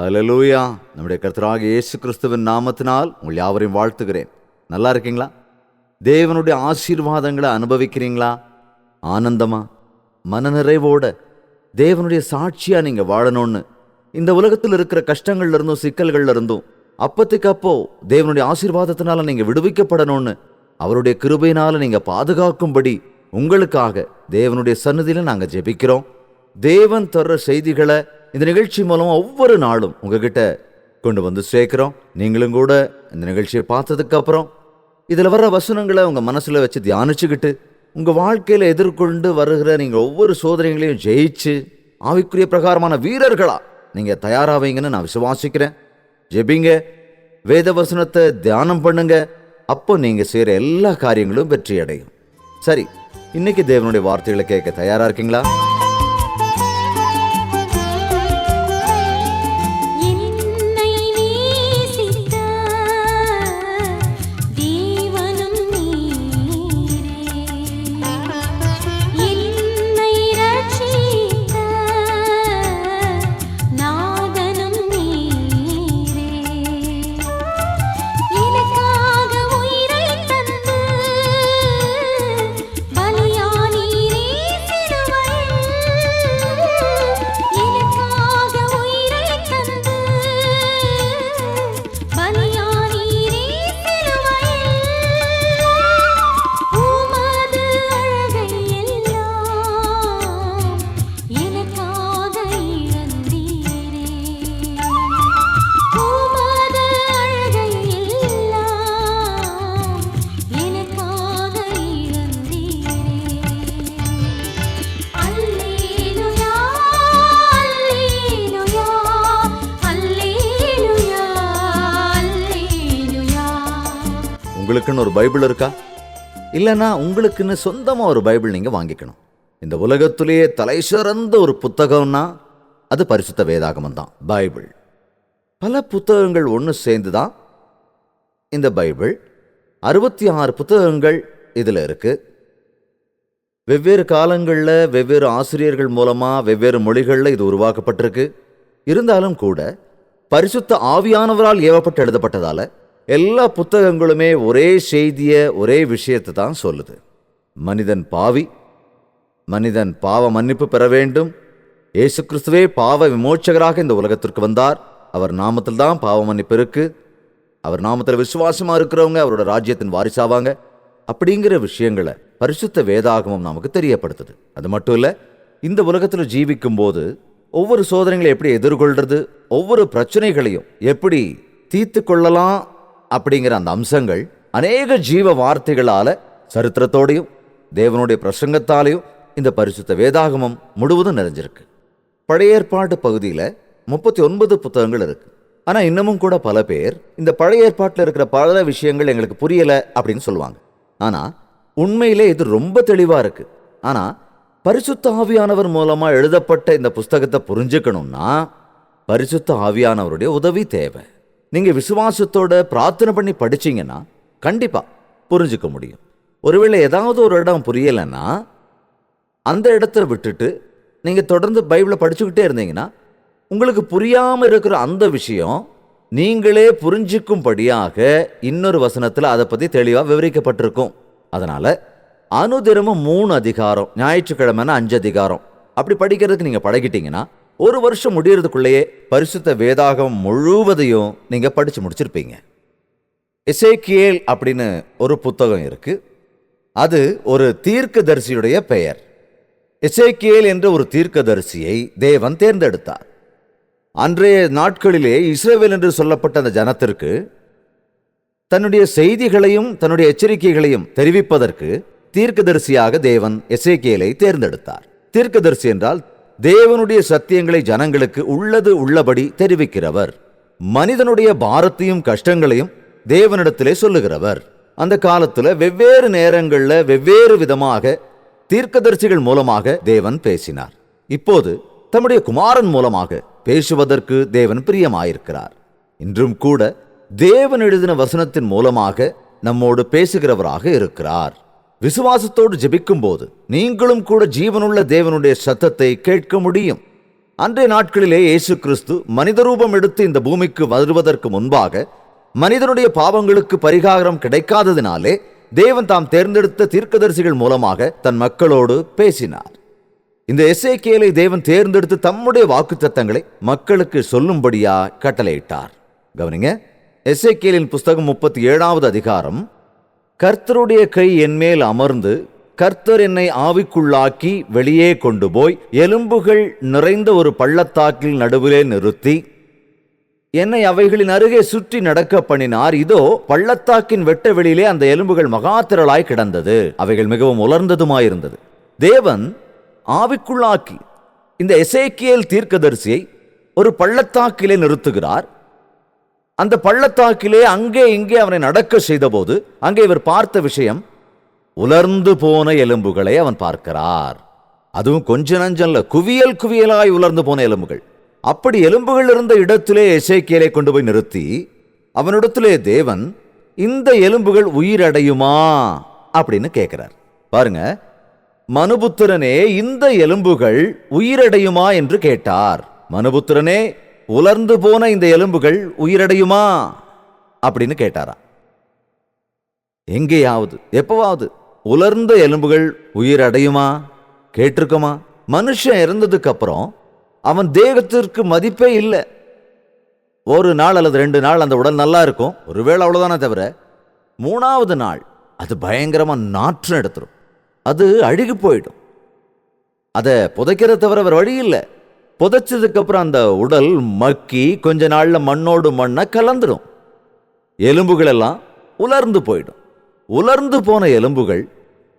ஹல்லேலூயா. நம்முடைய கர்த்தராகிய இயேசு கிறிஸ்துவின் நாமத்தினால் உங்கள் யாவரையும் வாழ்த்துகிறேன். நல்லா இருக்கீங்களா? தேவனுடைய ஆசீர்வாதங்களை அனுபவிக்கிறீங்களா? ஆனந்தமா மனநிறைவோட தேவனுடைய சாட்சியா நீங்க வாழணும்னு இந்த உலகத்தில் இருக்கிற கஷ்டங்கள்ல இருந்தும் சிக்கல்கள்ல இருந்தும் அப்பத்துக்கு அப்போ தேவனுடைய ஆசீர்வாதத்தினால நீங்க விடுவிக்கப்படணும்னு அவருடைய கிருபையினால நீங்க பாதுகாக்கும்படி உங்களுக்காக தேவனுடைய சந்நிதியில நாங்க ஜெபிக்கிறோம். தேவன் தர்ற செய்திகளை இந்த நிகழ்ச்சி மூலமா ஒவ்வொரு நாளும் உங்ககிட்ட கொண்டு வந்து சேர்க்கிறோம். நீங்களும் கூட இந்த நிகழ்ச்சியை பார்த்ததுக்கு அப்புறம் இதுல வர்ற வசனங்களை உங்க மனசுல வச்சு தியானிச்சுக்கிட்டு உங்க வாழ்க்கையில எதிர்கொண்டு வருகிற நீங்க ஒவ்வொரு சோதனைகளையும் ஜெயிச்சு ஆவிக்குரிய பிரகாரமான வீரர்களா நீங்க தயாராவீங்கன்னு நான் விசுவாசிக்கிறேன். ஜெபிங்க, வேத வசனத்தை தியானம் பண்ணுங்க. அப்போ நீங்க செய்யற எல்லா காரியங்களும் வெற்றி அடையும். சரி, இன்னைக்கு தேவனுடைய வார்த்தைகளை கேட்க தயாரா இருக்கீங்களா? உங்களுக்குன்னு ஒரு பைபிள் இருக்கா? இல்லைன்னா உங்களுக்குன்னு சொந்தமா ஒரு பைபிள் நீங்க வாங்கிக்கணும். இந்த உலகத்திலேயே தலை சிறந்த ஒரு புத்தகம்னா அது பரிசுத்த வேதாகமம் தான், பைபிள். பல புத்தகங்கள் ஒன்று சேர்ந்து தான் இந்த பைபிள். 66 புத்தகங்கள் இதுல இருக்கு. வெவ்வேறு காலங்களில் வெவ்வேறு ஆசிரியர்கள் மூலமா வெவ்வேறு மொழிகளில் இது உருவாக்கப்பட்டிருக்கு. இருந்தாலும் கூட பரிசுத்த ஆவியானவரால் ஏவப்பட்டு எழுதப்பட்டதால எல்லா புத்தகங்களுமே ஒரே செய்திய ஒரே விஷயத்தை தான் சொல்லுது. மனிதன் பாவி, மனிதன் பாவ மன்னிப்பு பெற வேண்டும். இயேசு கிறிஸ்துவே பாவ விமோச்சகராக இந்த உலகத்திற்கு வந்தார். அவர் நாமத்தில் தான் பாவ மன்னிப்பு இருக்கு. அவர் நாமத்தில் விசுவாசமா இருக்கிறவங்க அவரோட ராஜ்யத்தின் வாரிசாவாங்க. அப்படிங்கிற விஷயங்களை பரிசுத்த வேதாகமம் நமக்கு தெரியப்படுத்துது. அது மட்டும் இல்ல, இந்த உலகத்தில் ஜீவிக்கும் போது ஒவ்வொரு சோதனைகளை எப்படி எதிர்கொள்றது, ஒவ்வொரு பிரச்சனைகளையும் எப்படி தீர்த்து கொள்ளலாம் அப்படிங்கிற அந்த அம்சங்கள் அநேக ஜீவ வார்த்தைகளால சரித்திரத்தோடையும் தேவனுடைய பிரசங்கத்தாலையும் இந்த பரிசுத்த வேதாகமம் முழுவதும் நிறைஞ்சிருக்கு. பழைய ஏற்பாட்டு பகுதியில் 39 புத்தகங்கள் இருக்கு. ஆனா இன்னமும் கூட பல பேர் இந்த பழைய ஏற்பாட்டில் இருக்கிற பல விஷயங்கள் எங்களுக்கு புரியல அப்படின்னு சொல்லுவாங்க. ஆனா உண்மையிலே இது ரொம்ப தெளிவா இருக்கு. ஆனா பரிசுத்த ஆவியானவர் மூலமா எழுதப்பட்ட இந்த புஸ்தகத்தை புரிஞ்சுக்கணும்னா பரிசுத்த ஆவியானவருடைய உதவி தேவை. நீங்க விசுவாசத்தோட பிரார்த்தனை பண்ணி படிச்சீங்கன்னா கண்டிப்பா புரிஞ்சுக்க முடியும். ஒருவேளை ஏதாவது ஒரு இடம் புரியலைன்னா அந்த இடத்த விட்டுட்டு நீங்க தொடர்ந்து பைபிளை படிச்சுக்கிட்டே இருந்தீங்கன்னா உங்களுக்கு புரியாம இருக்கிற அந்த விஷயம் நீங்களே புரிஞ்சுக்கும்படியாக இன்னொரு வசனத்துல அதை பத்தி தெளிவா விவரிக்கப்பட்டிருக்கும். அதனால அனுதினமும் 3 அதிகாரம், ஞாயிற்றுக்கிழமைனா 5 அதிகாரம் அப்படி படிக்கிறதுக்கு நீங்க பழகிட்டீங்கன்னா ஒரு வருஷம் முடியறதுக்குள்ளேயே பரிசுத்த வேதாகமம் முழுவதையும் நீங்க படிச்சு முடிச்சிருப்பீங்க. எசேக்கியேல் அப்படின்னு ஒரு புத்தகம் இருக்கு. அது ஒரு தீர்க்கதரிசியுடைய பெயர். எசேக்கியேல் என்ற ஒரு தீர்க்கதரிசியை தேவன் தேர்ந்தெடுத்தார். அன்றைய நாட்களிலே இஸ்ரவேல் என்று சொல்லப்பட்ட அந்த ஜனத்திற்கு தன்னுடைய செய்திகளையும் தன்னுடைய எச்சரிக்கைகளையும் தெரிவிப்பதற்கு தீர்க்கதரிசியாக தேவன் எசேக்கியேலை தேர்ந்தெடுத்தார். தீர்க்கதரிசி என்றால் தேவனுடைய சத்தியங்களை ஜனங்களுக்கு உள்ளது உள்ளபடி தெரிவிக்கிறவர். மனிதனுடைய பாரத்தையும் கஷ்டங்களையும் தேவனிடத்திலே சொல்லுகிறவர். அந்த காலத்துல வெவ்வேறு நேரங்கள்ல வெவ்வேறு விதமாக தீர்க்கதரிசிகள் மூலமாக தேவன் பேசினார். இப்போது தம்முடைய குமாரன் மூலமாக பேசுவதற்கு தேவன் பிரியமாயிருக்கிறார். இன்றும் கூட தேவன் எழுதின வசனத்தின் மூலமாக நம்மோடு பேசுகிறவராக இருக்கிறார். விசுவாசத்தோடு ஜெபிக்கும் போது நீங்களும் கூட ஜீவனுள்ள தேவனுடைய சத்தத்தை கேட்க முடியும். அன்றைய நாட்களிலே இயேசு கிறிஸ்து மனித ரூபம் எடுத்து இந்த பூமிக்கு வருவதற்கு முன்பாக மனிதனுடைய பாவங்களுக்கு பரிகாரம் கிடைக்காததினாலே தேவன் தாம் தேர்ந்தெடுத்த தீர்க்கதரிசிகள் மூலமாக தன் மக்களோடு பேசினார். இந்த எசேக்கியேலை தேவன் தேர்ந்தெடுத்து தம்முடைய வாக்குத்தத்தங்களை மக்களுக்கு சொல்லும்படியா கட்டளையிட்டார். கவனிங்க, எசேக்கியேலின் புஸ்தகம் 37வது அதிகாரம். கர்த்தருடைய கை என்மேல் அமர்ந்து கர்த்தர் என்னை ஆவிக்குள்ளாக்கி வெளியே கொண்டு போய் எலும்புகள் நிறைந்த ஒரு பள்ளத்தாக்கில் நடுவிலே நிறுத்தி என்னை அவைகளின் அருகே சுற்றி நடக்க பண்ணினார். இதோ பள்ளத்தாக்கின் வெட்ட வெளியிலே அந்த எலும்புகள் மகாத்திரளாய் கிடந்தது, அவைகள் மிகவும் உலர்ந்ததுமாயிருந்தது. தேவன் ஆவிக்குள்ளாக்கி இந்த எசேக்கியேல் தீர்க்கதரிசியை ஒரு பள்ளத்தாக்கிலே நிறுத்துகிறார். அந்த பள்ளத்தாக்கிலே அங்கே இங்கே அவனை நடக்க செய்தபோது அங்கே இவர் பார்த்த விஷயம், உலர்ந்து போன எலும்புகளை அவன் பார்க்கிறார். அதுவும் கொஞ்ச நஞ்சல்ல, குவியல் குவியலாய் உலர்ந்து போன எலும்புகள். அப்படி எலும்புகள் இருந்த இடத்திலே எசேக்கியேலை கொண்டு போய் நிறுத்தி அவனிடத்திலே தேவன், இந்த எலும்புகள் உயிரடையுமா அப்படின்னு கேட்கிறார். பாருங்க, மனுபுத்திரனே, இந்த எலும்புகள் உயிரடையுமா என்று கேட்டார். மனுபுத்திரனே, உலர்ந்து போன இந்த எலும்புகள் உயிரடையுமா அப்படின்னு கேட்டாரா? எங்கேயாவது எப்பவாவது உலர்ந்த எலும்புகள் உயிரடையுமா கேட்டிருக்குமா? மனுஷன் இறந்ததுக்கு அப்புறம் அவன் தேகத்திற்கு மதிப்பே இல்லை. ஒரு நாள் அல்லது 2 நாள் அந்த உடல் நல்லா இருக்கும், ஒருவேளை அவ்வளவுதானே தவிர 3வது நாள் அது பயங்கரமா நாற்றம் எடுத்துரும், அது அழுகி போயிடும். அதை புதைக்கிறத தவிர வேற வழி இல்லை. புதைச்சதுக்கு அப்புறம் அந்த உடல் மக்கி கொஞ்ச நாள்ல மண்ணோடு மண்ணை கலந்துடும். எலும்புகள் எல்லாம் உலர்ந்து போயிடும். உலர்ந்து போன எலும்புகள்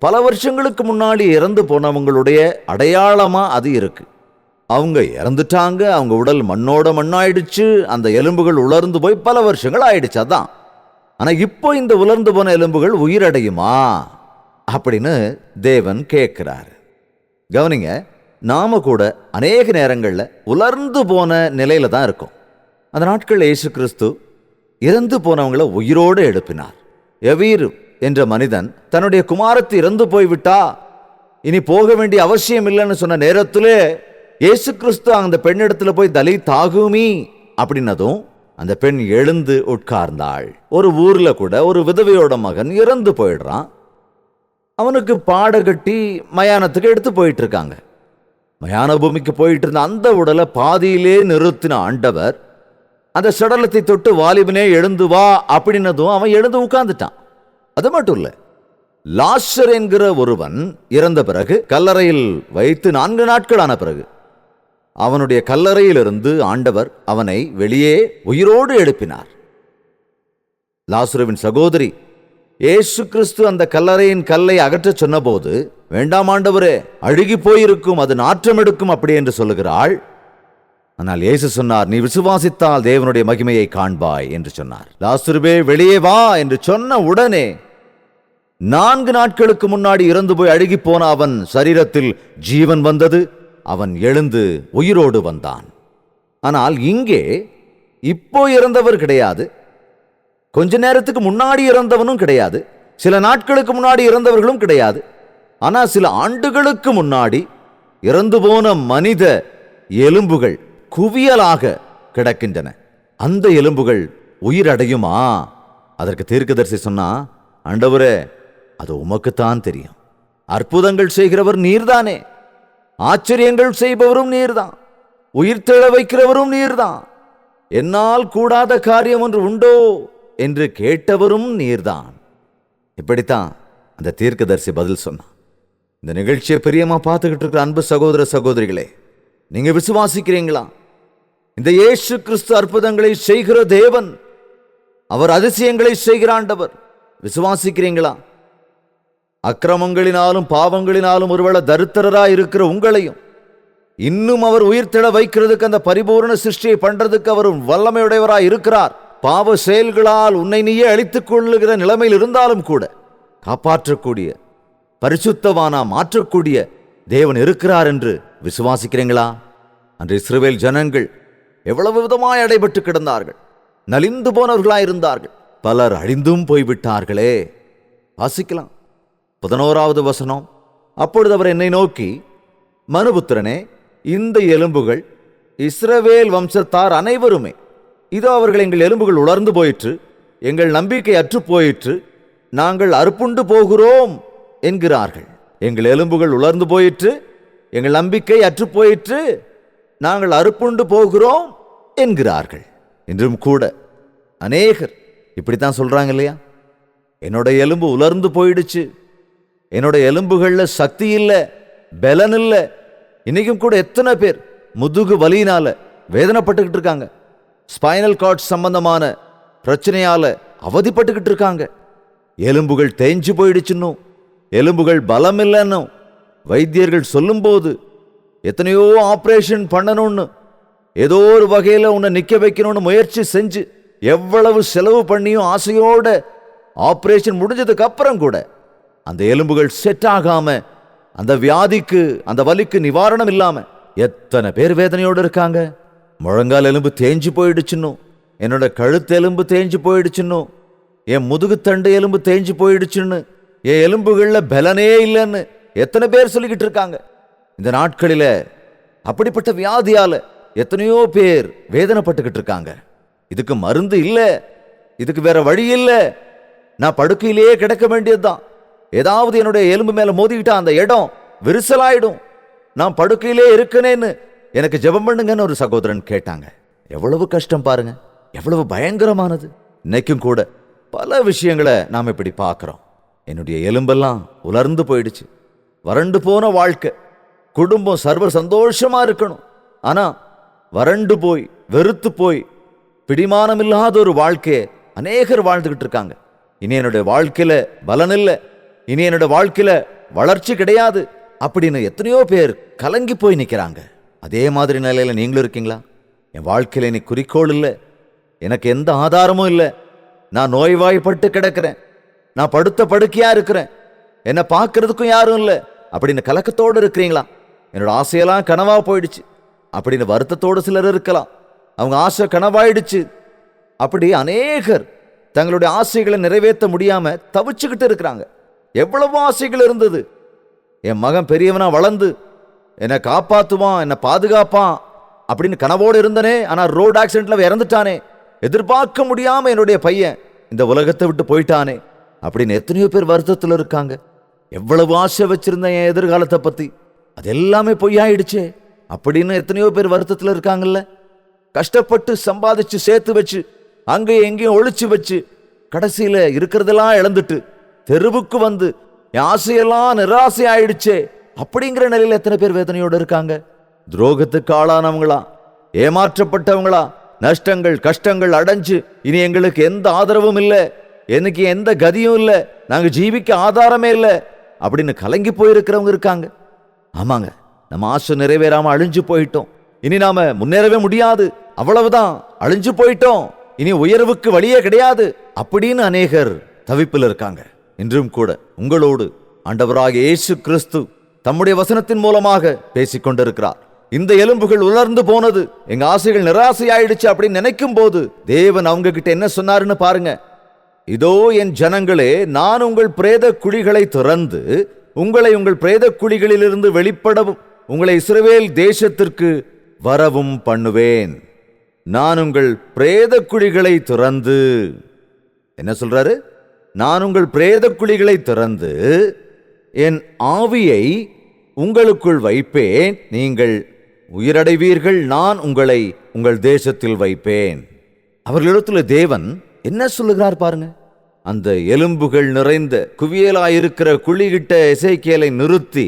பல வருஷங்களுக்கு முன்னாடி இறந்து போனவங்களுடைய அடையாளமா அது இருக்கு. அவங்க இறந்துட்டாங்க, அவங்க உடல் மண்ணோட மண்ணாயிடுச்சு, அந்த எலும்புகள் உலர்ந்து போய் பல வருஷங்கள் ஆயிடுச்சு. அதான். ஆனா இப்போ இந்த உலர்ந்து போன எலும்புகள் உயிரடையுமா அப்படின்னு தேவன் கேட்கிறார். கவனிங்க, நாம கூட அநேக நேரங்கள்ல உலர்ந்து போன நிலையில தான் இருக்கும். அந்த நாட்கள் இயேசு கிறிஸ்து இறந்து போனவங்களை உயிரோடு எழுப்பினார். எவீரு என்ற மனிதன் தன்னுடைய குமாரத்து இறந்து போய்விட்டா, இனி போக வேண்டிய அவசியம் இல்லைன்னு சொன்ன நேரத்திலே இயேசு கிறிஸ்து அந்த பெண்ணிடத்துல போய் தலி தாகுமி அப்படின்னதும் அந்த பெண் எழுந்து உட்கார்ந்தாள். ஒரு ஊர்ல கூட ஒரு விதவையோட மகன் இறந்து போயிடுறான். அவனுக்கு பாட கட்டி மயானத்துக்கு எடுத்து போயிட்டு இருக்காங்க. மயான பூமிக்கு போயிட்டு இருந்த அந்த உடலை பாதியிலே நிறுத்தின ஆண்டவர் அந்த சடலத்தை தொட்டு, வாலிபனே எழுந்து வா அப்படின்னதும் அவன் எழுந்து உட்கார்ந்துட்டான். அது மட்டும் இல்ல, லாசர் என்கிற ஒருவன் இறந்த பிறகு கல்லறையில் வைத்து 4 நாட்கள் ஆன பிறகு அவனுடைய கல்லறையிலிருந்து ஆண்டவர் அவனை வெளியே உயிரோடு எழுப்பினார். லாசருவின் சகோதரி இயேசு கிறிஸ்து அந்த கல்லறையின் கல்லை அகற்றச் சொன்னபோது, வேண்டாம் ஆண்டவரே, அழுகி போயிருக்கும், அது நாற்றம் எடுக்கும் அப்படி என்று சொல்லுகிறாள். ஆனால் இயேசு சொன்னார், நீ விசுவாசித்தால் தேவனுடைய மகிமையை காண்பாய் என்று சொன்னார். லாசருவே வெளியே வா என்று சொன்ன உடனே 4 நாட்களுக்கு முன்னாடி இறந்து போய் அழுகி போன அவன் சரீரத்தில் ஜீவன் வந்தது. அவன் எழுந்து உயிரோடு வந்தான். ஆனால் இங்கே இப்போ இறந்தவர் கிடையாது, கொஞ்ச நேரத்துக்கு முன்னாடி இறந்தவனும் கிடையாது, சில நாட்களுக்கு முன்னாடி இறந்தவர்களும் கிடையாது. ஆனா சில ஆண்டுகளுக்கு முன்னாடி இறந்து போன மனித எலும்புகள் குவியலாக கிடக்கின்றன. அந்த எலும்புகள் உயிரடையுமா? அதற்கு தீர்க்கதரிசி சொன்னா, ஆண்டவரே, அது உமக்குத்தான் தெரியும். அற்புதங்கள் செய்கிறவர் நீர்தானே, ஆச்சரியங்கள் செய்பவரும் நீர்தான், உயிர்த்தெழ வைக்கிறவரும் நீர்தான், என்னால் கூடாத காரியம் ஒன்று உண்டோ என்று கேட்டவரும் நீர்தான். இப்படித்தான் அந்த தீர்க்கதரிசி பதில் சொன்னான். இந்த நிகழ்ச்சியை பிரியமா பார்த்துக்கிட்டு இருக்கிற அன்பு சகோதர சகோதரிகளே, நீங்க விசுவாசிக்கிறீங்களா? இந்த இயேசு கிறிஸ்து அற்புதங்களை செய்கிற தேவன், அவர் அதிசயங்களை செய்கிற ஆண்டவர். விசுவாசிக்கிறீங்களா? அக்கிரமங்களினாலும் பாவங்களினாலும் ஒருவேளை தரித்திரராய் இருக்கிற உங்களையும் இன்னும் அவர் உயிர்த்தெழ வைக்கிறதுக்கு, அந்த பரிபூர்ண சிருஷ்டியை பண்றதுக்கு அவர் வல்லமையுடையவராய் இருக்கிறார். பாவ செயல்களால் உன்னை நீயே அழித்துக் கொள்ளுகிற நிலைமையில் இருந்தாலும் கூட காப்பாற்றக்கூடிய, பரிசுத்தவானா மாற்றக்கூடிய தேவன் இருக்கிறார் என்று விசுவாசிக்கிறீங்களா? அன்று இஸ்ரவேல் ஜனங்கள் எவ்வளவு விதமாய் அடைபட்டு கிடந்தார்கள், நலிந்து போனவர்களாயிருந்தார்கள், பலர் அழிந்தும் போய்விட்டார்களே. வாசிக்கலாம் 11வது வசனம். அப்பொழுது அவர் என்னை நோக்கி, மனுபுத்திரனே, இந்த எலும்புகள் இஸ்ரவேல் வம்சத்தார் அனைவருமே, இதோ அவர்கள் எங்கள் எலும்புகள் உலர்ந்து போயிற்று, எங்கள் நம்பிக்கை அற்று போயிற்று, நாங்கள் அறுப்புண்டு போகிறோம் என்கிறார்கள். எங்கள் எலும்புகள் உலர்ந்து போயிற்று, எங்கள் நம்பிக்கை அற்று போயிற்று, நாங்கள் அறுப்புண்டு போகிறோம் என்கிறார்கள். இன்றும் கூட அநேகர் இப்படித்தான் சொல்றாங்க இல்லையா? என்னோட எலும்பு உலர்ந்து போயிடுச்சு, என்னோட எலும்புகள்ல சக்தி இல்லை, பலன் இல்லை. இன்னைக்கும் கூட எத்தனை பேர் முதுகு வலியினால வேதனைப்பட்டுக்கிட்டு இருக்காங்க, ஸ்பைனல் கார்ட் சம்பந்தமான பிரச்சனையால அவதிப்பட்டுக்கிட்டு இருக்காங்க. எலும்புகள் தேஞ்சு போயிடுச்சுன்னும் எலும்புகள் பலம் இல்லைன்னும் வைத்தியர்கள் சொல்லும்போது எத்தனையோ ஆப்ரேஷன் பண்ணணும்னு, ஏதோ ஒரு வகையில் உன்னை நிற்க வைக்கணும்னு முயற்சி செஞ்சு எவ்வளவு செலவு பண்ணியும் ஆசையோட ஆப்ரேஷன் முடிஞ்சதுக்கு அப்புறம் கூட அந்த எலும்புகள் செட் ஆகாம, அந்த வியாதிக்கு அந்த வலிக்கு நிவாரணம் இல்லாம எத்தனை பேர் வேதனையோடு இருக்காங்க. முழங்கால் எலும்பு தேஞ்சு போயிடுச்சுன்னும், என்னோட கழுத்து எலும்பு தேஞ்சு போயிடுச்சுன்னும், என் முதுகுத்தண்டு எலும்பு தேஞ்சு போயிடுச்சுன்னு, என் எலும்புகள்ல பலனே இல்லைன்னு எத்தனை பேர் சொல்லிக்கிட்டு இருக்காங்க. இந்த நாட்களில அப்படிப்பட்ட வியாதியால எத்தனையோ பேர் வேதனைப்பட்டுக்கிட்டு இருக்காங்க. இதுக்கு மருந்து இல்லை, இதுக்கு வேற வழி இல்லை, நான் படுக்கையிலேயே கிடக்க வேண்டியதுதான். ஏதாவது என்னுடைய எலும்பு மேல மோதிக்கிட்டா அந்த இடம் விரிசலாயிடும், நான் படுக்கையிலே இருக்கனேன்னு எனக்கு ஜெபம் பண்ணுங்கன்னு ஒரு சகோதரன் கேட்டாங்க. எவ்வளவு கஷ்டம் பாருங்க, எவ்வளவு பயங்கரமானது. இன்னைக்கும் கூட பல விஷயங்களை நாம் இப்படி பார்க்கிறோம். என்னுடைய எலும்பெல்லாம் உலர்ந்து போயிடுச்சு, வறண்டு போன வாழ்க்கை, குடும்பம் சர்வ சந்தோஷமா இருக்கணும், ஆனா வறண்டு போய் வெறுத்து போய் பிடிமானம் இல்லாத ஒரு வாழ்க்கையை அநேகர் வாழ்ந்துகிட்டு இருக்காங்க. இனி என்னுடைய வாழ்க்கையில பலன் இல்லை, இனி என்னுடைய வாழ்க்கையில வளர்ச்சி கிடையாது அப்படின்னு எத்தனையோ பேர் கலங்கி போய் நிற்கிறாங்க. அதே மாதிரி நிலையில நீங்களும் இருக்கீங்களா? என் வாழ்க்கையில இனி குறிக்கோள் இல்லை, எனக்கு எந்த ஆதாரமும் இல்லை, நான் நோய்வாய்ப்பட்டு கிடக்கிறேன், நான் படுத்த படுக்கையா இருக்கிறேன், என்னை பார்க்கறதுக்கும் யாரும் இல்லை அப்படின்னு கலக்கத்தோடு இருக்கிறீங்களா? என்னோட ஆசையெல்லாம் கனவா போயிடுச்சு அப்படின்னு வருத்தத்தோடு சிலர் இருக்கலாம். அவங்க ஆசை கனவாயிடுச்சு. அப்படி அநேகர் தங்களுடைய ஆசைகளை நிறைவேற்ற முடியாம தவிச்சுக்கிட்டு இருக்கிறாங்க. எவ்வளவோ ஆசைகள் இருந்தது. என் மகன் பெரியவனா வளர்ந்து என்னை காப்பாத்துவான், என்னை பாதுகாப்பான் அப்படின்னு கனவோடு இருந்தனே, ஆனா ரோடு ஆக்சிடென்ட்ல இறந்துட்டானே, எதிர்பார்க்க முடியாம என்னுடைய பையன் இந்த உலகத்தை விட்டு போயிட்டானே அப்படின்னு எத்தனையோ பேர் வருத்தத்தில் இருக்காங்க. எவ்வளவு ஆசை வச்சிருந்தேன் என் எதிர்காலத்தை பத்தி, அது எல்லாமே பொய்யாயிடுச்சே அப்படின்னு எத்தனையோ பேர் வருத்தத்தில் இருக்காங்கல்ல. கஷ்டப்பட்டு சம்பாதிச்சு சேர்த்து வச்சு அங்கேயும் எங்கேயும் ஒழிச்சு வச்சு கடைசியில இருக்கிறதெல்லாம் இழந்துட்டு தெருவுக்கு வந்து என் ஆசையெல்லாம் நிராசை ஆயிடுச்சே அப்படிங்கிற நிலையில எத்தனை பேர் வேதனையோடு இருக்காங்க. துரோகத்துக்கு ஆளானவங்களா, ஏமாற்றப்பட்டவங்களா, நஷ்டங்கள் கஷ்டங்கள் அடைஞ்சு இனி எங்களுக்கு எந்த ஆதரவும் இல்லை, எனக்கு எந்த கதியும் இல்லை, நாங்கள் ஜீவிக்க ஆதாரமே இல்லை அப்படின்னு கலங்கி போயிருக்கிறவங்க இருக்காங்க. ஆமாங்க, நம்ம ஆசை நிறைவேறாம அழிஞ்சு போயிட்டோம், இனி நாம முன்னேறவே முடியாது, அவ்வளவுதான், அழிஞ்சு போயிட்டோம், இனி உயர்வுக்கு வழியே கிடையாது அப்படின்னு அநேகர் தவிப்பில் இருக்காங்க. இன்றும் கூட உங்களோடு ஆண்டவராகிய இயேசு கிறிஸ்து தம்முடைய வசனத்தின் மூலமாக பேசிக்கொண்டிருக்கிறார். இந்த எலும்புகள் உலர்ந்து போனது, எங்க ஆசைகள் நிராசையாயிடுச்சு அப்படின்னு நினைக்கும் போது தேவன் அவங்க கிட்ட என்ன சொன்னாருன்னு பாருங்க. இதோ என் ஜனங்களே, நான் உங்கள் பிரேத குழிகளை திறந்து உங்களை உங்கள் பிரேத குழிகளிலிருந்து வெளிப்படவும் உங்களை இஸ்ரவேல் தேசத்திற்கு வரவும் பண்ணுவேன். நான் உங்கள் பிரேத குழிகளை திறந்து, என்ன சொல்றாரு? நான் உங்கள் பிரேத குழிகளை திறந்து என் ஆவியை உங்களுக்குள் வைப்பேன், நீங்கள் உயிரடைவீர்கள், நான் உங்களை உங்கள் தேசத்தில் வைப்பேன். அவர்களிடத்துல தேவன் என்ன சொல்லுகிறார் பாருங்க. அந்த எலும்புகள் நிறைந்த குவியலாயிருக்கிற குழிகிட்ட எசேக்கியேலை நிறுத்தி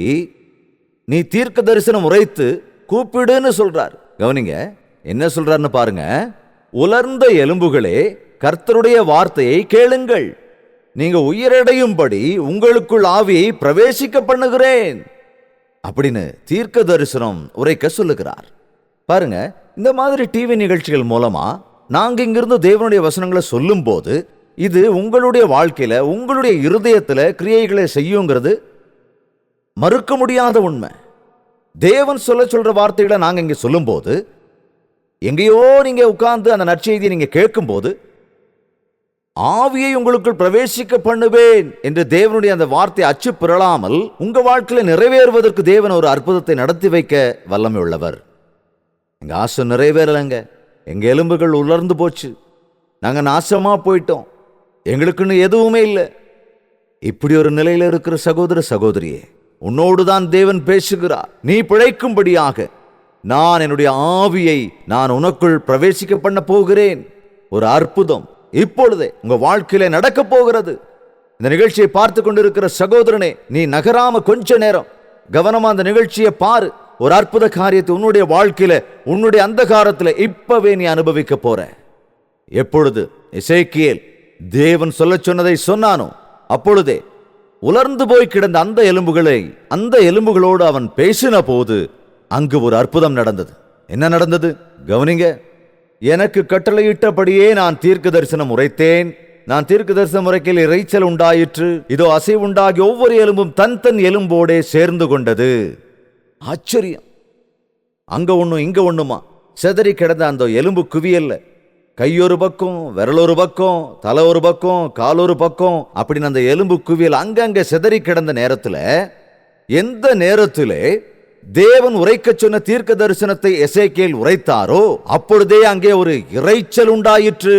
நீ தீர்க்க தரிசனம் உரைத்து கூப்பிடுன்னு சொல்றார். கவனிங்க என்ன சொல்றாருன்னு பாருங்க. உலர்ந்த எலும்புகளே, கர்த்தருடைய வார்த்தையை கேளுங்கள், நீங்க உயிரடையும்படி உங்களுக்குள் ஆவியை பிரவேசிக்க பண்ணுகிறேன் அப்படின்னு தீர்க்க தரிசனம் உரைக்க சொல்லுகிறார். பாருங்க, இந்த மாதிரி டிவி நிகழ்ச்சிகள் மூலமா நாங்க இங்கிருந்து தேவனுடைய வசனங்களை சொல்லும் போது இது உங்களுடைய வாழ்க்கையில உங்களுடைய இருதயத்துல கிரியைகளை செய்யுங்கிறது மறுக்க முடியாத உண்மை. தேவன் சொல்ற வார்த்தைகளை நாங்க இங்க சொல்லும் போது, எங்கேயோ நீங்க உட்கார்ந்து அந்த நற்செய்தியை நீங்க கேட்கும் போது ஆவியை உங்களுக்குள் பிரவேசிக்க பண்ணுவேன் என்று தேவனுடைய அந்த வார்த்தை அச்சு பெறலாமல் உங்க வாழ்க்கையில நிறைவேறுவதற்கு தேவன் ஒரு அற்புதத்தை நடத்தி வைக்க வல்லமை உள்ளவர். எங்க ஆசை நிறைவேறலைங்க, எங்க எலும்புகள் உலர்ந்து போச்சு, நாங்க நாசமா போயிட்டோம், எங்களுக்குன்னு எதுவுமே இல்லை. இப்படி ஒரு நிலையில இருக்கிற சகோதர சகோதரியே, உன்னோடுதான் தேவன் பேசுகிறார். நீ பிழைக்கும்படியாக நான் என்னுடைய ஆவியை நான் உனக்குள் பிரவேசிக்க பண்ண போகிறேன். ஒரு அற்புதம் இப்பொழுதே உங்க வாழ்க்கையில நடக்க போகிறது. இந்த நிகழ்ச்சியை பார்த்து கொண்டிருக்கிற சகோதரனே, நீ நகராம கொஞ்ச நேரம் கவனமா அந்த நிகழ்ச்சியை பாரு. ஒரு அற்புத காரியத்தை உன்னுடைய வாழ்க்கையில, உன்னுடைய அந்தகாரத்துல இப்பவே நீ அனுபவிக்க போற. எப்பொழுது எசேக்கியேல் தேவன் சொல்ல சொன்னதை சொன்னானோ, அப்பொழுதே உலர்ந்து போய் கிடந்த அந்த எலும்புகளோடு அவன் பேசின போது அங்கு ஒரு அற்புதம் நடந்தது. என்ன நடந்தது கவனிங்க. எனக்கு கட்டளையிட்டபடியே நான் தீர்க்க தரிசனம் உரைத்தேன். நான் தீர்க்க தரிசனம் உரைக்கையில் இறைச்சல் உண்டாயிற்று. இதோ அசைவுண்டாகி ஒவ்வொரு எலும்பும் தன் தன் எலும்போடே சேர்ந்து கொண்டது. ஆச்சரியம். அங்க ஒண்ணும் இங்க ஒண்ணுமா செதறி கிடந்த அந்த எலும்பு குவியல்ல, கையொரு பக்கம், விரலொரு பக்கம், தலை ஒரு பக்கம், காலொரு பக்கம், அப்படின்னு அந்த எலும்பு குவியல் அங்கங்க செதறி கிடந்த நேரத்துல, எந்த நேரத்திலே தேவன் உரைக்க சொன்ன தீர்க்க தரிசனத்தை எசேக்கியேல் உரைத்தாரோ அப்பொழுதே அங்கே ஒரு இரைச்சல் உண்டாயிற்று.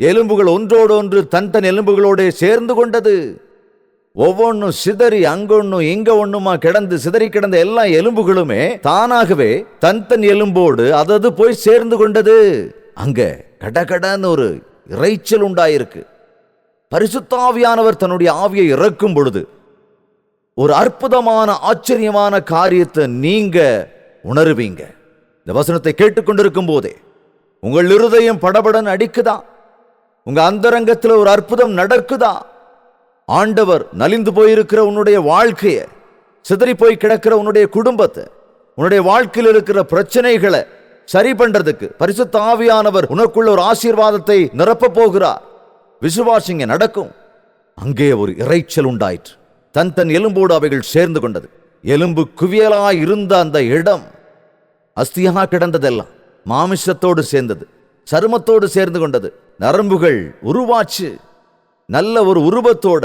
எலும்புகள் ஒன்றோடு ஒன்று தன் தன் எலும்புகளோட சேர்ந்து கொண்டது. ஒவ்வொன்றும் சிதறி அங்கொன்னும் இங்க ஒண்ணுமா கிடந்து சிதறி கிடந்த எல்லா எலும்புகளுமே தானாகவே தன் தன் எலும்போடு அதது போய் சேர்ந்து கொண்டது. அங்க கடகடன்னு ஒரு இரைச்சல் உண்டாயிருக்கு. பரிசுத்த ஆவியானவர் தன்னுடைய ஆவியை இறக்கும் பொழுது ஒரு அற்புதமான ஆச்சரியமான காரியத்தை நீங்க உணருவீங்க. இந்த வசனத்தை கேட்டுக்கொண்டிருக்கும் போதே உங்கள் இருதயம் படபடன் அடிக்குதா? உங்க அந்தரங்கத்தில் ஒரு அற்புதம் நடக்குதா? ஆண்டவர் நலிந்து போயிருக்கிற உன்னுடைய வாழ்க்கையை, சிதறி போய் கிடக்கிற உன்னுடைய குடும்பத்தை, உன்னுடைய வாழ்க்கையில் இருக்கிற பிரச்சனைகளை சரி பண்றதுக்கு பரிசுத்த ஆவியானவர் உனக்குள்ள ஒரு ஆசீர்வாதத்தை நிரப்ப போகிறார். விசுவாசிங்க, நடக்கும். அங்கே ஒரு இரைச்சல் உண்டாயிற்று. தன் தன் எலும்போடு அவைகள் சேர்ந்து கொண்டது. எலும்பு குவியலாய் இருந்த அந்த இடம் அஸ்தியாக கிடந்ததெல்லாம் மாமிசத்தோடு சேர்ந்தது, சருமத்தோடு சேர்ந்து கொண்டது. நரம்புகள் உருவாச்சு. நல்ல ஒரு உருவத்தோட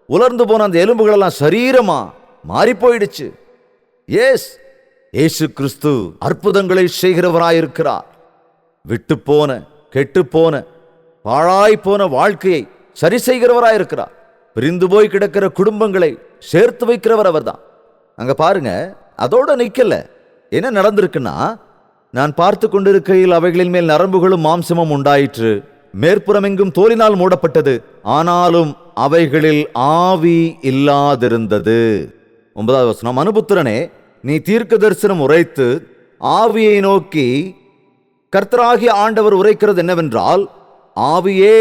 உலர்ந்து போன அந்த எலும்புகள் எல்லாம் சரீரமா மாறி போயிடுச்சு. இயேசு கிறிஸ்து அற்புதங்களை செய்கிறவராயிருக்கிறார். விட்டு போன, கெட்டு போன, பாழாய் போன வாழ்க்கையை சரி செய்கிறவராயிருக்கிறார். பிரிந்து போய் கிடக்கிற குடும்பங்களை சேர்த்து வைக்கிறவர் அவர்தான். அங்க பாருங்க, அதோட நிக்கல. என்ன நடந்திருக்குன்னா, நான் பார்த்து கொண்டிருக்கையில் அவைகளின் மேல் நரம்புகளும் மாம்சமும் உண்டாயிற்று. மேற்புறமெங்கும் தோலினால் மூடப்பட்டது, ஆனாலும் அவைகளில் ஆவி இல்லாதிருந்தது. 9வது வசனம், மனுபுத்திரனே, நீ தீர்க்க தரிசனம் உரைத்து ஆவியை நோக்கி கர்த்தராகிய ஆண்டவர் உரைக்கிறது என்னவென்றால், ஆவியே,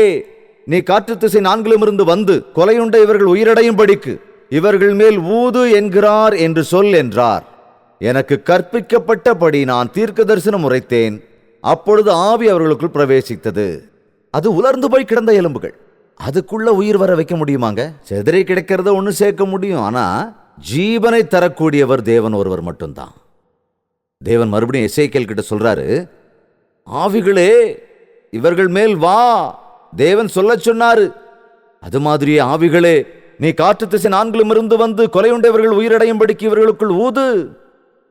நீ காற்று திசை நான்கிலுமிருந்து வந்து கொலையுண்ட இவர்கள் உயிரடையும்படிக்கு இவர்கள் மேல் ஊது என்கிறார் என்று சொல் என்றார். எனக்கு கற்பிக்கப்பட்டபடி நான் தீர்க்க தரிசனம் உரைத்தேன். அப்பொழுது ஆவி அவர்களுக்குள் பிரவேசித்தது. அது உலர்ந்து போய் கிடந்த எலும்புகள். அதுக்குள்ள உயிர் வர வைக்க முடியுமாங்க? செதறி கிடக்கிறத ஒன்று சேர்க்க முடியும். ஆனா ஜீவனை தரக்கூடியவர் தேவன் ஒருவர் மட்டும்தான். தேவன் மறுபடியும் எசேக்கியேல் கிட்ட சொல்றாரு, ஆவிகளே இவர்கள் மேல் வா, தேவன் சொல்ல சொன்னாரு. அது மாதிரியே ஆவிகளே, நீ காற்று திசை நான்கிலுமிருந்து வந்து கொலையுண்டவர்கள் உயிரடையும்படிக்கு இவர்களுக்குள் ஊது.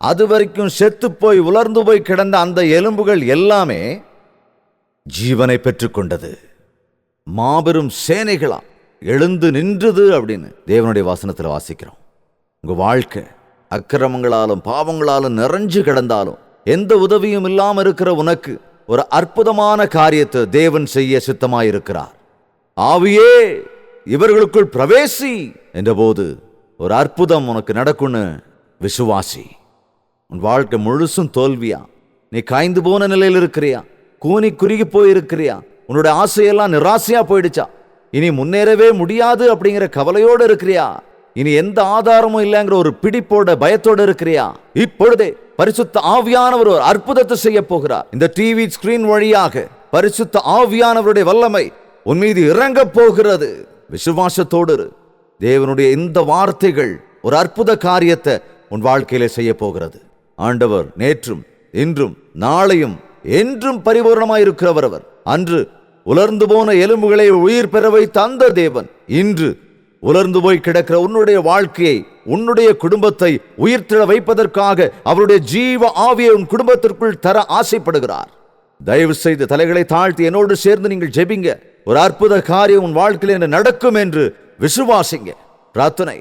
அது வரைக்கும் செத்து போய் உலர்ந்து போய் கிடந்த அந்த எலும்புகள் எல்லாமே ஜீவனை பெற்றுக்கொண்டது. மாபெரும் சேனைகளா எழுந்து நின்றது அப்படின்னு தேவனுடைய வசனத்தில் வாசிக்கிறோம். உங்க வாழ்க்கை அக்கிரமங்களாலும் பாவங்களாலும் நிறைஞ்சு கிடந்தாலும் எந்த உதவியும் இல்லாமல் இருக்கிற உனக்கு ஒரு அற்புதமான காரியத்தை தேவன் செய்ய சித்தமாயிருக்கிறார். ஆவியே இவர்களுக்குள் பிரவேசி என்ற போது ஒரு அற்புதம் உனக்கு நடக்கும்னு விசுவாசி. உன் வாழ்க்கை முழுசும் தோல்வியா? நீ காய்ந்து போன நிலையில் இருக்கிறியா? கூனி குறுகி போயிருக்கிறியா? உன்னுடைய ஆசையெல்லாம் நிராசையா போயிடுச்சா? இனி முன்னேறவே முடியாது அப்படிங்கிற கவலையோடு இருக்கிறியா? இனி எந்த ஆதாரமும் இல்லைங்கிற ஒரு பிடிப்போட பயத்தோடு இருக்கிறியா? இப்பொழுதே பரிசுத்த ஆவியானவர் ஒரு அற்புதத்தை செய்ய போகிறார். இந்த டிவி ஸ்கிரீன் வழியாக பரிசுத்த ஆவியானவருடைய வல்லமை உன் மீது இறங்க போகிறது. விசுவாசத்தோடு தேவனுடைய இந்த வார்த்தைகள் ஒரு அற்புத காரியத்தை உன் வாழ்க்கையில செய்ய போகிறது. ஆண்டவர் நேற்றும் இன்றும் நாளையும் என்றும் பரிபூர்ணமாயிருக்கிறவர் அவர். அன்று உலர்ந்து போன எலும்புகளை உயிர் பெற வைத்த அந்த தேவன் இன்று உலர்ந்து போய் கிடக்கிற உன்னுடைய வாழ்க்கையை உன்னுடைய குடும்பத்தை உயிர்த்தெழ வைப்பதற்காக அவருடைய ஜீவ ஆவியை உன் குடும்பத்திற்குள் தர ஆசைப்படுகிறார். தயவு செய்து தலைகளை தாழ்த்தி என்னோடு சேர்ந்து நீங்கள் ஜெபிங்க. ஒரு அற்புத காரியம் உன் வாழ்க்கையில் என்ன நடக்கும் என்று விசுவாசிங்க. பிரார்த்தனை.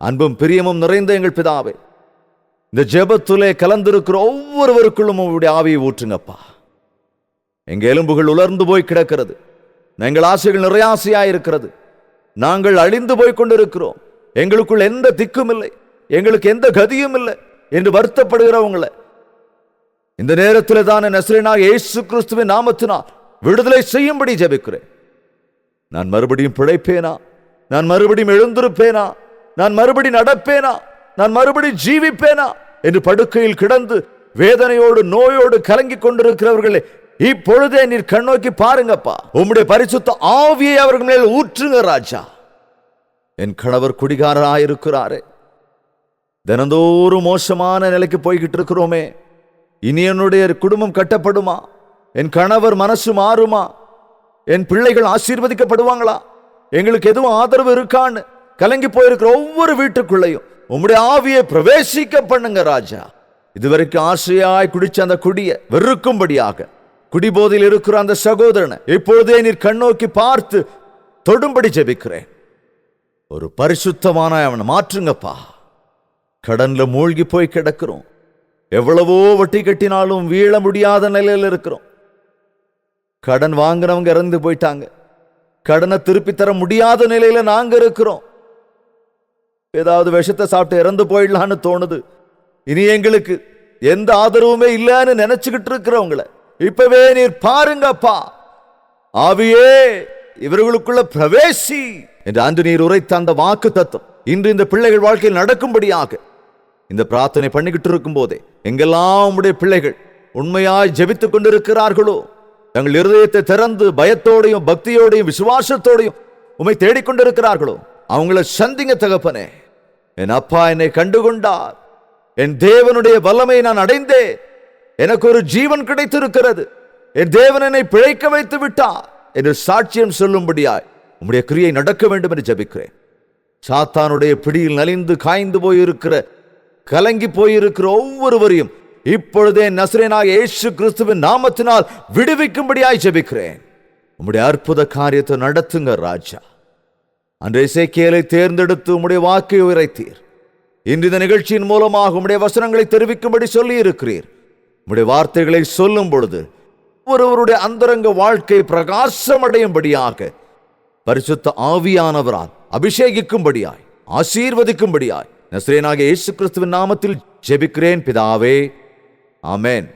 அன்பும் பிரியமும் நிறைந்த எங்கள் பிதாவே, இந்த ஜெபத்திலே கலந்திருக்கிற ஒவ்வொருவருக்குள்ளும் உங்களுடைய ஆவியை ஊற்றுங்கப்பா. எங்க எலும்புகள் உலர்ந்து போய் கிடக்கிறது. எங்கள் ஆசைகள் நிறைய ஆசையாயிருக்கிறது. நாங்கள் அழிந்து போய் கொண்டிருக்கிறோம். எங்களுக்குள் எந்த திக்கும் இல்லை, எங்களுக்கு எந்த கதியும் இல்லை என்று வருத்தப்படுகிறவங்களை இந்த நேரத்தில் தான் நசரேயனாகிய இயேசு கிறிஸ்துவின் நாமத்தினால் விடுதலை செய்யும்படி ஜெபிக்கிறேன். நான் மறுபடியும் பிழைப்பேனா? நான் மறுபடியும் எழுந்திருப்பேனா? நான் மறுபடியும் நடப்பேனா? நான் மறுபடியும் ஜீவிப்பேனா என்று படுக்கையில் கிடந்து வேதனையோடு நோயோடு கலங்கி கொண்டிருக்கிறவர்களே, இப்பொழுதே நீர் கண்ணோக்கி பாருங்கப்பா. உம்முடைய பரிசுத்த ஆவியை அவர்கள் மேல் ஊற்றுங்க ராஜா. என் கணவர் குடிகாரராயிருக்கிறாரே, தினந்தோறும் மோசமான நிலைக்கு போய்கிட்டு இருக்கிறோமே, இனி என்னுடைய குடும்பம் கட்டப்படுமா? என் கணவர் மனசு மாறுமா? என் பிள்ளைகள் ஆசீர்வதிக்கப்படுவாங்களா? எங்களுக்கு எதுவும் ஆதரவு இருக்கான்னு கலங்கி போயிருக்கிற ஒவ்வொரு வீட்டுக்குள்ளையும் உம்முடைய ஆவியை பிரவேசிக்க பண்ணுங்க ராஜா. இதுவரைக்கும் ஆசையாய் குடிச்ச அந்த குடிய வெறுக்கும்படியாக, குடிபோதையில் இருக்கிற அந்த சகோதரனை இப்பொழுதே நீர் கண்ணோக்கி பார்த்து தொடும்படி ஜெபிக்கிறேன். ஒரு பரிசுத்தமான அவனை மாற்றுங்கப்பா. கடன்ல மூழ்கி போய் கிடக்கிறோம். எவ்வளவோ வட்டி கட்டினாலும் வீழ முடியாத நிலையில் இருக்கிறோம். கடன் வாங்கினவங்க இறந்து போயிட்டாங்க. கடனை திருப்பி தர முடியாத நிலையில நாங்க இருக்கிறோம். ஏதாவது விஷத்தை சாப்பிட்டு இறந்து போயிடலான்னு தோணுது. இனி எங்களுக்கு எந்த ஆதரவுமே இல்லைன்னு நினைச்சுக்கிட்டு இருக்கிறவங்களை இப்பவே நீர் பாருங்கப்பா. ஆவியே இவர்களுக்குள்ள பிரவேசி என்று அன்று நீர் உரைத்த அந்த வாக்கு தத்துவம் இன்று இந்த பிள்ளைகள் வாழ்க்கையில் நடக்கும்படியாக இந்த பிரார்த்தனை பண்ணிக்கிட்டு இருக்கும் போதே எங்கெல்லாம் உம்முடைய பிள்ளைகள் உண்மையாய் ஜெபித்துக் கொண்டிருக்கிறார்களோ, தங்கள் இருதயத்தை திறந்து பயத்தோடையும் பக்தியோடையும் விசுவாசத்தோடையும் உம்மை தேடிக்கொண்டிருக்கிறார்களோ, அவங்கள சந்திங்க தகப்பனே. என் அப்பா என்னை கண்டுகொண்டார். என் தேவனுடைய வல்லமை நான் அடைந்தேன். எனக்கு ஒரு ஜீவன் கிடைத்திருக்கிறது. என் தேவன் என்னை பிழைக்க வைத்து விட்டார் என்று சாட்சியம் சொல்லும்படியாய் உம்முடைய கிரியை நடக்க வேண்டும் என்று ஜெபிக்கிறேன். சாத்தானுடைய பிடியில் நலிந்து காய்ந்து போயிருக்கிற, கலங்கி போயிருக்கிற ஒவ்வொருவரையும் இப்பொழுதே நசரேயனாகிய இயேசு கிறிஸ்துவின் நாமத்தினால் விடுவிக்கும்படியாய் ஜெபிக்கிறேன். உம்முடைய அற்புத காரியத்தை நடத்துங்க ராஜா. அன்றைய எசேக்கியேலை தேர்ந்தெடுத்து உம்முடைய வாக்கை உரைத்தீர். இன்று இந்த நிகழ்ச்சியின் மூலமாக உம்முடைய வசனங்களை தெரிவிக்கும்படி சொல்லி இருக்கிறீர். உம்முடைய வார்த்தைகளை சொல்லும் பொழுது ஒருவருடைய அந்தரங்க வாழ்க்கை பிரகாசமடையும்படியாக பரிசுத்த ஆவியானவரால் அபிஷேகிக்கும்படியாய் ஆசீர்வதிக்கும்படியாய் நசரேயனாகிய இயேசு கிறிஸ்துவின் நாமத்தில் ஜெபிக்கிறேன் பிதாவே, ஆமென்.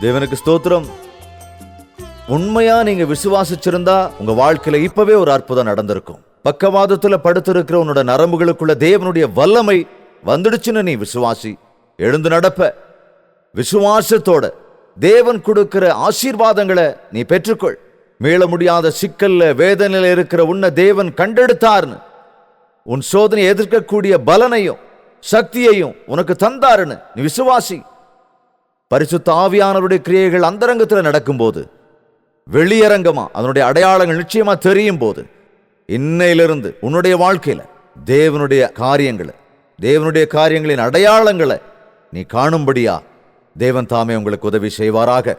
தேவனுக்கு ஸ்தோத்திரம். உண்மையா நீங்க விசுவாசிச்சிருந்தா உங்க வாழ்க்கையில இப்பவே ஒரு அற்புதம் நடந்திருக்கும். பக்கவாதத்துல படுத்திருக்கிற உன்னோட நரம்புகளுக்குள்ள தேவனுடைய வல்லமை வந்துடுச்சுன்னு நீ விசுவாசி, எழுந்து நடப்ப. விசுவாசத்தோட தேவன் கொடுக்கிற ஆசீர்வாதங்களை நீ பெற்றுக்கொள். மீள முடியாத சிக்கல்ல வேதனையில இருக்கிற உன்னை தேவன் கண்டெடுத்தார்னு, உன் சோதனை எதிர்க்கக்கூடிய பலனையும் சக்தியையும் உனக்கு தந்தாருன்னு நீ விசுவாசி. பரிசுத்த ஆவியானவருடைய கிரியைகள் அந்தரங்கத்தில் நடக்கும்போது, வெளியரங்கமா அதனுடைய அடையாளங்கள் நிச்சயமா தெரியும் போது, இன்னையிலிருந்து உன்னுடைய வாழ்க்கையில தேவனுடைய காரியங்களின் அடையாளங்களை நீ காணும்படியா தேவன் தாமே உங்களுக்கு உதவி செய்வாராக.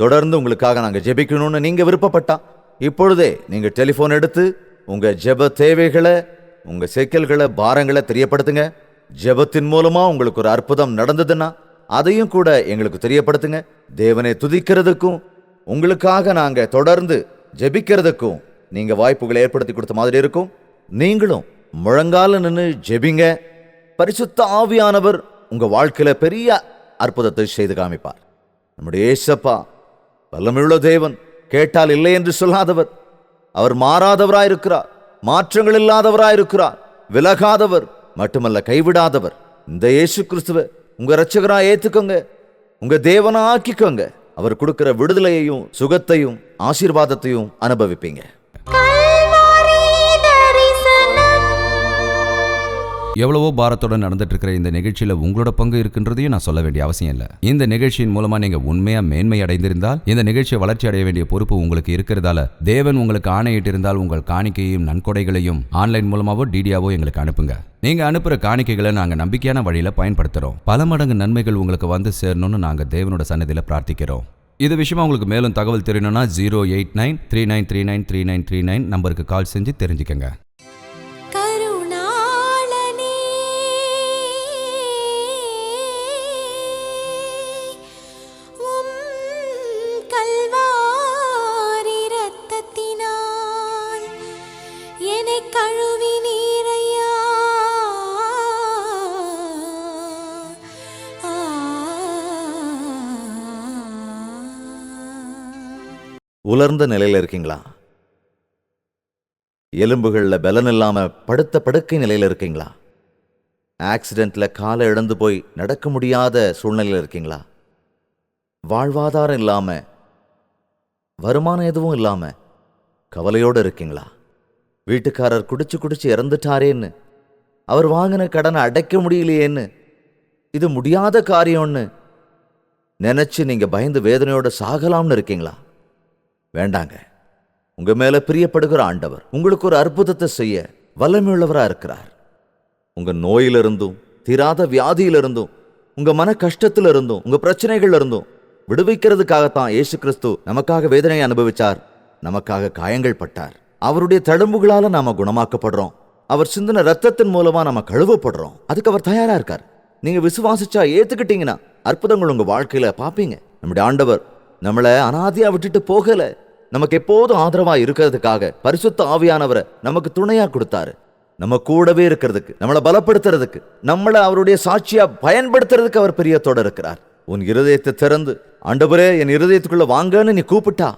தொடர்ந்து உங்களுக்காக நாங்க ஜெபிக்கணும்னு நீங்க விருப்பப்பட்டா இப்பொழுதே நீங்க டெலிபோன் எடுத்து உங்க ஜெப தேவைகளை, உங்க சிக்கல்களை, பாரங்களை தெரியப்படுத்துங்க. ஜெபத்தின் மூலமா உங்களுக்கு ஒரு அற்புதம் நடந்ததுன்னா அதையும் கூட எங்களுக்கு தெரியப்படுத்துங்க. தேவனை துதிக்கிறதுக்கும் உங்களுக்காக நாங்க தொடர்ந்து ஜெபிக்கிறதுக்கும் நீங்க வாய்ப்புகளை ஏற்படுத்தி கொடுத்த மாதிரி இருக்கும். நீங்களும் முழங்கால நின்று ஜெபிங்க. பரிசுத்த ஆவியானவர் உங்க வாழ்க்கையில பெரிய அற்புதத்தை செய்து காமிப்பார். நம்முடைய ஏசப்பா வல்லமையுள்ள தேவன், கேட்டால் இல்லை என்று சொல்லாதவர். அவர் மாறாதவராயிருக்கிறார், மாற்றங்கள் இல்லாதவராயிருக்கிறார், விலகாதவர் மட்டுமல்ல கைவிடாதவர். இந்த இயேசு கிறிஸ்துவை உங்க இரட்சகரா ஏத்துக்கோங்க, உங்க தேவனா ஆக்கிக்கோங்க. அவர் கொடுக்கிற விடுதலையையும் சுகத்தையும் ஆசீர்வாதத்தையும் அனுபவிப்பீங்க. எவ்வளவோ பாரத்தோட நடந்துட்டு இருக்கிற இந்த நிகழ்ச்சியில உங்களோட பங்கு இருக்குன்றதையும் நான் சொல்ல வேண்டிய அவசியம் இல்லை. இந்த நிகழ்ச்சியின் மூலமா நீங்க உண்மையா மேன்மை அடைந்திருந்தால் இந்த நிகழ்ச்சியை வளர்ச்சி அடைய வேண்டிய பொறுப்பு உங்களுக்கு இருக்கிறதால தேவன் உங்களுக்கு ஆணையிட்டு இருந்தால் உங்கள் காணிக்கையும் நன்கொடைகளையும் ஆன்லைன் மூலமாவோ டிடியாவோ எங்களுக்கு அனுப்புங்க. நீங்க அனுப்புற காணிக்கைகளை நாங்க நம்பிக்கையான வழியில பயன்படுத்துறோம். பல மடங்கு நன்மைகள் உங்களுக்கு வந்து சேரணும்னு நாங்க தேவனோட சன்னதியில பிரார்த்திக்கிறோம். இது விஷயமா உங்களுக்கு மேலும் தகவல் தெரியணும்னா 08939393939 நம்பருக்கு கால் செஞ்சு தெரிஞ்சுக்கங்க. உலர்ந்த நிலையில இருக்கீங்களா? எலும்புகள்ல பலன் இல்லாம படுத்த படுக்கை நிலையில இருக்கீங்களா? ஆக்சிடென்ட்ல காலை இழந்து போய் நடக்க முடியாத சூழ்நிலையில இருக்கீங்களா? வாழ்வாதாரம் இல்லாம, வருமானம் எதுவும் இல்லாம கவலையோடு இருக்கீங்களா? வீட்டுக்காரர் குடிச்சு குடிச்சு இறந்துட்டாரேன்னு, அவர் வாங்கின கடனை அடைக்க முடியலையேன்னு, இது முடியாத காரியம்னு நினைச்சு நீங்க பயந்து வேதனையோட சாகலாம்னு இருக்கீங்களா? வேண்டாங்க. உங்க மேல பிரியப்படுகிற ஆண்டவர் உங்களுக்கு ஒரு அற்புதத்தை செய்ய வல்லமையுள்ளவரா இருக்கிறார். உங்க நோயிலிருந்தும், தீராத வியாதியிலிருந்தும், உங்க மன கஷ்டத்திலிருந்தும், உங்க பிரச்சனைகள் இருந்தும் விடுவிக்கிறதுக்காகத்தான் இயேசு கிறிஸ்து நமக்காக வேதனையை அனுபவிச்சார், நமக்காக காயங்கள் பட்டார். அவருடைய தழும்புகளால நாம குணமாக்கப்படுறோம். அவர் சிந்தின ரத்தத்தின் மூலமா நாம கழுவப்படுறோம். அதுக்கு அவர் தயாரா இருக்கார். நீங்க விசுவாசிச்சா, ஏத்துக்கிட்டீங்கன்னா அற்புதங்கள் உங்க வாழ்க்கையில பாப்பீங்க. நம்முடைய ஆண்டவர் நம்மளை அனாதையா விட்டுட்டு போகல. நமக்கு எப்போதும் ஆதரவா இருக்கிறதுக்காக பரிசுத்த ஆவியானவரை நமக்கு துணையா கொடுத்தாரு. நம்ம கூடவே இருக்கிறதுக்கு, நம்மளை பலப்படுத்துறதுக்கு, நம்மளை அவருடைய சாட்சியா பயன்படுத்துறதுக்கு அவர் பிரியத்தோட இருக்கிறார். உன் இருதயத்தை திறந்து, ஆண்டவரே என் இருதயத்துக்குள்ள வாங்கன்னு நீ கூப்பிட்டா,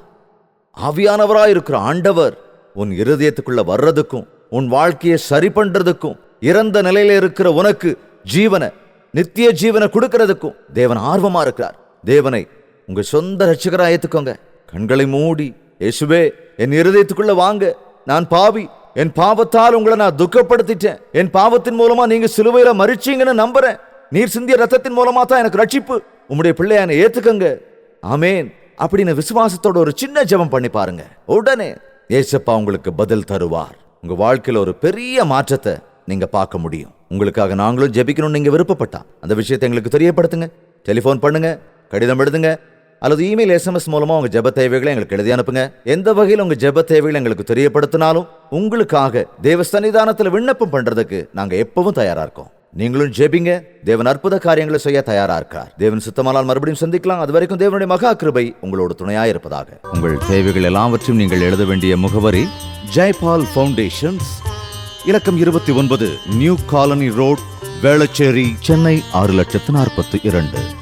ஆவியானவரா இருக்கிற ஆண்டவர் உன் இருதயத்துக்குள்ள வர்றதுக்கும், உன் வாழ்க்கையை சரி பண்றதுக்கும், இறந்த நிலையில இருக்கிற உனக்கு ஜீவனை, நித்திய ஜீவனை கொடுக்கறதுக்கும் தேவன் ஆர்வமா இருக்கிறார். தேவனை உங்க சொந்த ரட்சகரா ஏத்துக்கோங்க. கண்களை மூடி, இயேசுவே என் இருதயத்துக்குள்ள வாங்க, நான் பாவி, என் பாவத்தால் உங்களை நான் துக்கப்படுத்திட்டேன், என் பாவத்தின் மூலமா நீங்க சிலுவையில மரிச்சீங்கன்னு நம்புறேன், நீர் சிந்திய ரத்தத்தின் மூலமா தான் எனக்கு ரட்சிப்பு, உம்முடைய பிள்ளையான ஏத்துக்கங்க, ஆமேன் அப்படின்னு விசுவாசத்தோட ஒரு சின்ன ஜெபம் பண்ணி பாருங்க. உடனே ஏசப்பா உங்களுக்கு பதில் தருவார். உங்க வாழ்க்கையில ஒரு பெரிய மாற்றத்தை நீங்க பார்க்க முடியும். உங்களுக்காக நாங்களும் ஜெபிக்கணும்னு நீங்க விருப்பப்பட்டா அந்த விஷயத்தை எங்களுக்கு தெரியப்படுத்துங்க. டெலிஃபோன் பண்ணுங்க, கடிதம் எழுதுங்க, அல்லது இமெயில் SMS மூலமா உங்க ஜெப தேவைகளை எங்களுக்கு எழுதி அனுப்புங்க. எந்த வகையில் உங்க ஜெப தேவைகளை எங்களுக்கு தெரியப்படுத்தினாலும் உங்களுக்காக தேவ சன்னிதானத்தில் விண்ணப்பம் பண்றதுக்கு நாங்க எப்பவும் தயாரா இருக்கோம். நீங்களும் ஜெபிங்க. தேவன் அற்புத காரியங்களை செய்ய தயாரா இருக்கார். தேவன் சுத்தமானால் மறுபடியும் சந்திக்கலாம். அது வரைக்கும் தேவனுடைய மகா கிருபை உங்களோடு துணையா இருப்பதாக. உங்கள் தேவைகள் எல்லாவற்றையும் நீங்கள் எழுத வேண்டிய முகவரி ஜெயபால் ஃபவுண்டேஷன்ஸ், இலக்கம் 29, new colony road, Velachery, Chennai 6,42,00,000.